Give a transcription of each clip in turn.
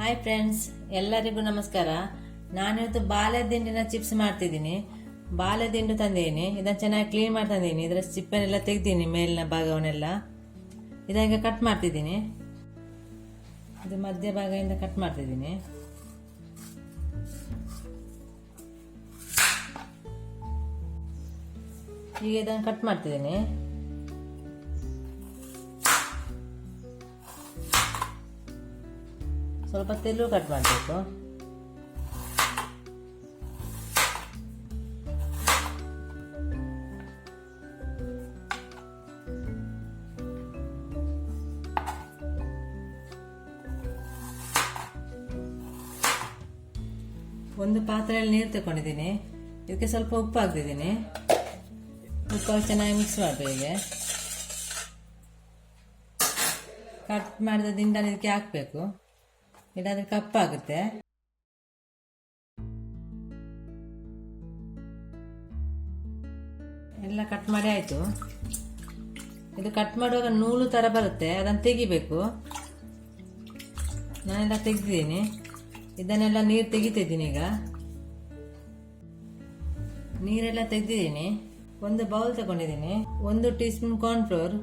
Hi friends, ಎಲ್ಲರಿಗೂ ನಮಸ್ಕಾರ. ನಾನಿವತ್ತು ಬಾಳೆದಿಂಡಿನ ಚಿಪ್ಸ್ ಮಾಡ್ತಿದ್ದೀನಿ. ಬಾಳೆದಿಂಡು ತಂದಿದ್ದೀನಿ. ಇದನ್ನು ಚೆನ್ನಾಗಿ ಕ್ಲೀನ್ ಮಾಡಿ ತಂದಿದ್ದೀನಿ. ಇದರ ಚಿಪ್ಪನ್ನೆಲ್ಲ ತೆಗ್ದೀನಿ, ಮೇಲಿನ ಭಾಗವನ್ನೆಲ್ಲ. ಇದೀಗ ಕಟ್ ಮಾಡ್ತಿದ್ದೀನಿ. ಇದು ಮಧ್ಯ ಭಾಗದಿಂದ ಕಟ್ ಮಾಡ್ತಿದ್ದೀನಿ. ಈಗ ಇದನ್ನು ಕಟ್ ಮಾಡ್ತಿದ್ದೀನಿ. ಸ್ವಲ್ಪ ತೆಲು ಕಟ್ ಮಾಡಬೇಕು. ಒಂದು ಪಾತ್ರೆಯಲ್ಲಿ ನೀರು ತಗೊಂಡಿದ್ದೀನಿ. ಇದಕ್ಕೆ ಸ್ವಲ್ಪ ಉಪ್ಪು ಹಾಕ್ತಿದ್ದೀನಿ. ಉಪ್ಪು ಚೆನ್ನಾಗಿ ಮಿಕ್ಸ್ ಮಾಡಬೇಕು. ಹೀಗೆ ಕಟ್ ಮಾಡಿದ ದಿಂಡನ್ನು ಇದಕ್ಕೆ ಹಾಕಬೇಕು. ಇಲ್ಲಾಂದ್ರೆ ಕಪ್ಪಾಗುತ್ತೆ. ಎಲ್ಲ ಕಟ್ ಮಾಡಿ ಆಯಿತು. ಇದು ಕಟ್ ಮಾಡುವಾಗ ನೂಲು ಥರ ಬರುತ್ತೆ, ಅದನ್ನು ತೆಗಿಬೇಕು. ನಾನೆಲ್ಲ ತೆಗೆದಿದ್ದೀನಿ. ಇದನ್ನೆಲ್ಲ ನೀರು ತೆಗಿತಿದ್ದೀನಿ. ಈಗ ನೀರೆಲ್ಲ ತೆಗೆದಿದ್ದೀನಿ. ಒಂದು ಬೌಲ್ ತಗೊಂಡಿದ್ದೀನಿ. 1 ಟೀ ಸ್ಪೂನ್ ಕಾರ್ನ್ಫ್ಲೋರ್,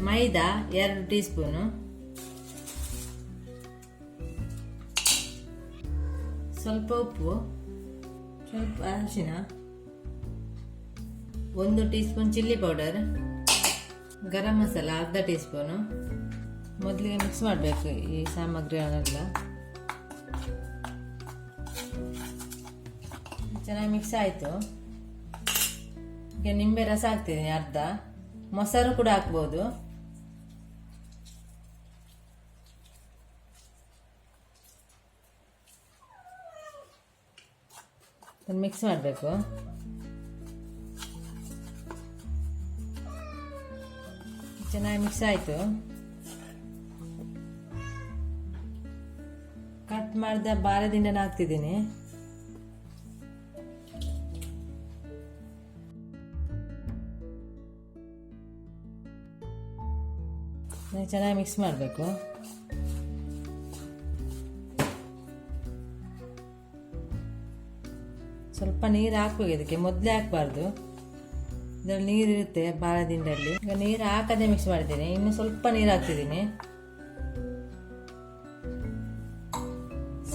ಮೈದಾ 2 ಟೀ ಸ್ಪೂನು, ಸ್ವಲ್ಪ ಉಪ್ಪು, ಸ್ವಲ್ಪ ಅರಿಶಿನ, 1 tea spoon chilli powder, garam masala ಅರ್ಧ ಟೀ ಸ್ಪೂನು. ಮೊದಲಿಗೆ ಮಿಕ್ಸ್ ಮಾಡಬೇಕು ಈ ಸಾಮಗ್ರಿಗಳನ್ನೆಲ್ಲ. ಚೆನ್ನಾಗಿ ಮಿಕ್ಸ್ ಆಯಿತು. ಈಗ ನಿಂಬೆ ರಸ ಹಾಕ್ತಿದ್ದೀನಿ ಅರ್ಧ. ಮೊಸರು ಕೂಡ ಹಾಕ್ಬೋದು. ಮಿಕ್ಸ್ ಮಾಡಬೇಕು. ಚೆನ್ನಾಗಿ ಮಿಕ್ಸ್ ಆಯಿತು. ಕಟ್ ಮಾಡಿದ ಬಾಳೆದಿಂಡನ್ನು ಹಾಕ್ತಿದ್ದೀನಿ. ಚೆನ್ನಾಗಿ ಮಿಕ್ಸ್ ಮಾಡಬೇಕು. ಸ್ವಲ್ಪ ನೀರು ಹಾಕಬೇಕು. ಇದಕ್ಕೆ ಮೊದಲೇ ಹಾಕಬಾರ್ದು, ಇದರಲ್ಲಿ ನೀರು ಇರುತ್ತೆ ಬಾಳೆದಿಂಡಲ್ಲಿ. ಈಗ ನೀರು ಹಾಕದೆ ಮಿಕ್ಸ್ ಮಾಡಿದ್ದೀನಿ. ಇನ್ನು ಸ್ವಲ್ಪ ನೀರು ಹಾಕ್ತಿದ್ದೀನಿ.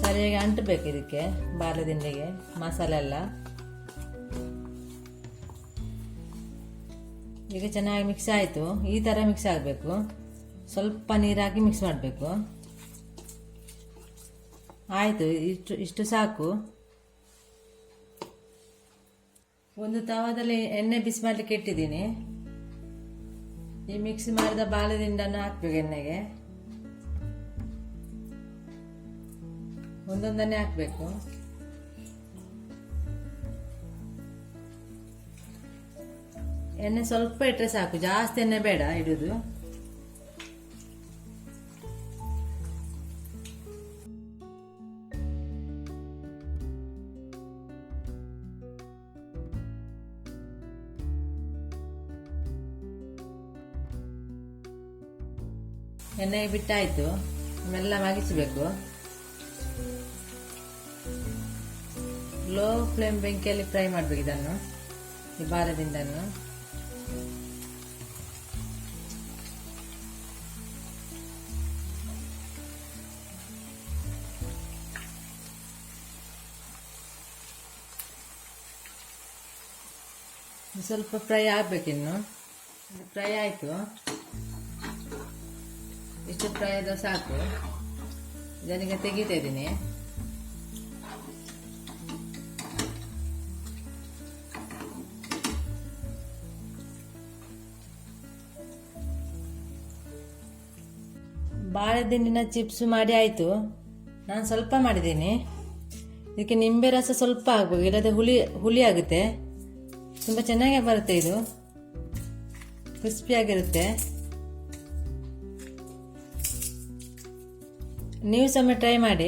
ಸರಿಯಾಗಿ ಅಂಟಬೇಕು ಇದಕ್ಕೆ, ಬಾಳೆದಿಂಡಿಗೆ ಮಸಾಲೆ ಎಲ್ಲ. ಈಗ ಚೆನ್ನಾಗಿ ಮಿಕ್ಸ್ ಆಯಿತು. ಈ ಥರ ಮಿಕ್ಸ್ ಆಗಬೇಕು. ಸ್ವಲ್ಪ ನೀರು ಹಾಕಿ ಮಿಕ್ಸ್ ಮಾಡಬೇಕು. ಆಯಿತು, ಇಷ್ಟು ಸಾಕು. ಒಂದು ತವಾದಲ್ಲಿ ಎಣ್ಣೆ ಬಿಸಿ ಮಾಡಲಿಕ್ಕೆ ಇಟ್ಟಿದ್ದೀನಿ. ಈ ಮಿಕ್ಸ್ ಮಾಡಿದ ಬಾಳೆದಿಂಡನ್ನು ಹಾಕ್ಬೇಕು ಎಣ್ಣೆಗೆ. ಒಂದೊಂದನ್ನೇ ಹಾಕಬೇಕು. ಎಣ್ಣೆ ಸ್ವಲ್ಪ ಇಟ್ಟರೆ ಸಾಕು, ಜಾಸ್ತಿ ಎಣ್ಣೆ ಬೇಡ ಇಡುದು. ಎಣ್ಣೆಗೆ ಬಿಟ್ಟಾಯಿತು. ಮೆಲ್ಲ ಮಗಿಸಬೇಕು. ಲೋ ಫ್ಲೇಮ್ ಬೆಂಕಿಯಲ್ಲಿ ಫ್ರೈ ಮಾಡಬೇಕು ಇದನ್ನು, ಈ ಬಾಳೆದಿಂಡನ್ನು. ಸ್ವಲ್ಪ ಫ್ರೈ ಆಗಬೇಕಿನ್ನು. ಫ್ರೈ ಆಯಿತು. ಇಷ್ಟು ಫ್ರೈ ಆದ ಸಾಕು. ಇದನ್ನೀಗ ತೆಗಿತಾ ಇದ್ದೀನಿ. ಬಾಳೆದಿಂಡಿನ ಚಿಪ್ಸ್ ಮಾಡಿ ಆಯಿತು. ನಾನು ಸ್ವಲ್ಪ ಮಾಡಿದ್ದೀನಿ. ಇದಕ್ಕೆ ನಿಂಬೆ ರಸ ಸ್ವಲ್ಪ ಹಾಕ್ಬೇಕು, ಇಲ್ಲದೆ ಹುಳಿ ಆಗುತ್ತೆ. ತುಂಬ ಚೆನ್ನಾಗಿ ಬರುತ್ತೆ. ಇದು ಕ್ರಿಸ್ಪಿಯಾಗಿರುತ್ತೆ. ನೀವು ಸಹ ಟ್ರೈ ಮಾಡಿ.